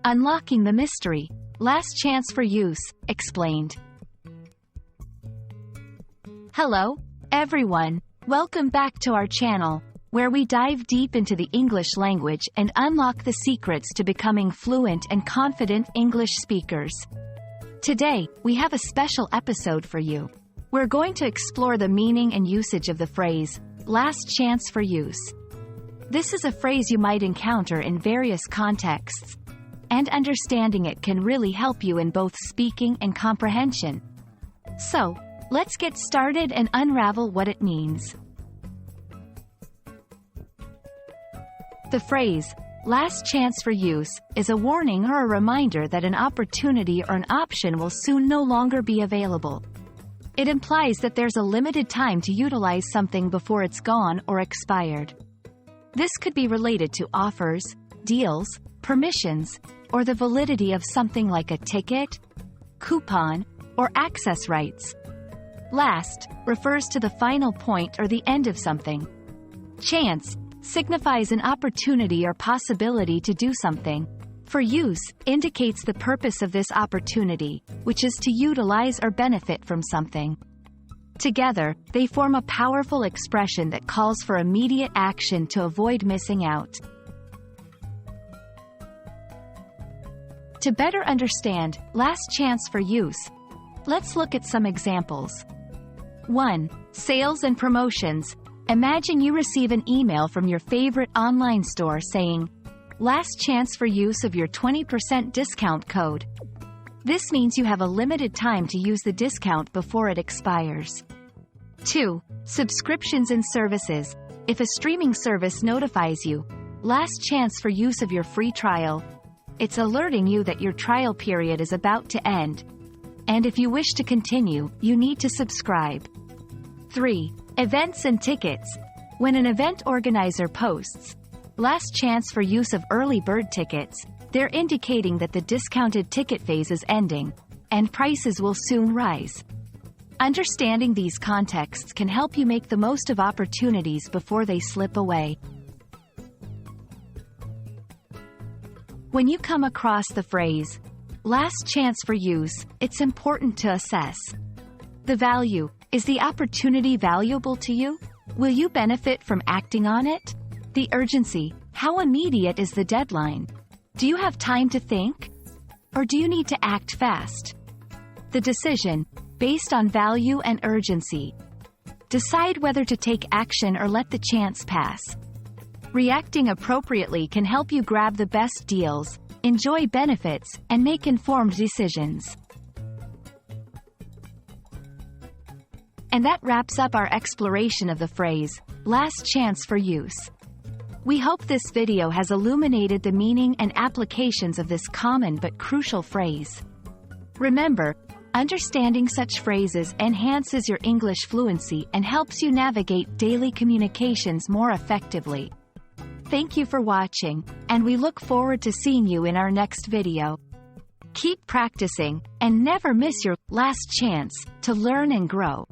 Unlocking the mystery. Last chance for use, explained. Hello, everyone. Welcome back to our channel, where we dive deep into the English language and unlock the secrets to becoming fluent and confident English speakers. Today, we have a special episode for you. We're going to explore the meaning and usage of the phrase, last chance for use. This is a phrase you might encounter in various contexts, and understanding it can really help you in both speaking and comprehension. So, let's get started and unravel what it means. The phrase, last chance for use, is a warning or a reminder that an opportunity or an option will soon no longer be available. It implies that there's a limited time to utilize something before it's gone or expired. This could be related to offers, deals, permissions, or the validity of something like a ticket, coupon, or access rights. Last refers to the final point or the end of something. Chance signifies an opportunity or possibility to do something. For use indicates the purpose of this opportunity, which is to utilize or benefit from something. Together, they form a powerful expression that calls for immediate action to avoid missing out. To better understand last chance for use, let's look at some examples. 1. Sales and promotions. Imagine you receive an email from your favorite online store saying, last chance for use of your 20% discount code. This means you have a limited time to use the discount before it expires. 2. Subscriptions and services. If a streaming service notifies you, last chance for use of your free trial, it's alerting you that your trial period is about to end. And if you wish to continue, you need to subscribe. 3. Events and tickets. When an event organizer posts, last chance for use of early bird tickets, they're indicating that the discounted ticket phase is ending, and prices will soon rise. Understanding these contexts can help you make the most of opportunities before they slip away. When you come across the phrase, last chance for use, it's important to assess the value. Is the opportunity valuable to you? Will you benefit from acting on it? The urgency. How immediate is the deadline? Do you have time to think? Or do you need to act fast? The decision, based on value and urgency. Decide whether to take action or let the chance pass. Reacting appropriately can help you grab the best deals, enjoy benefits, and make informed decisions. And that wraps up our exploration of the phrase, last chance for use. We hope this video has illuminated the meaning and applications of this common but crucial phrase. Remember, understanding such phrases enhances your English fluency and helps you navigate daily communications more effectively. Thank you for watching, and we look forward to seeing you in our next video. Keep practicing, and never miss your last chance to learn and grow.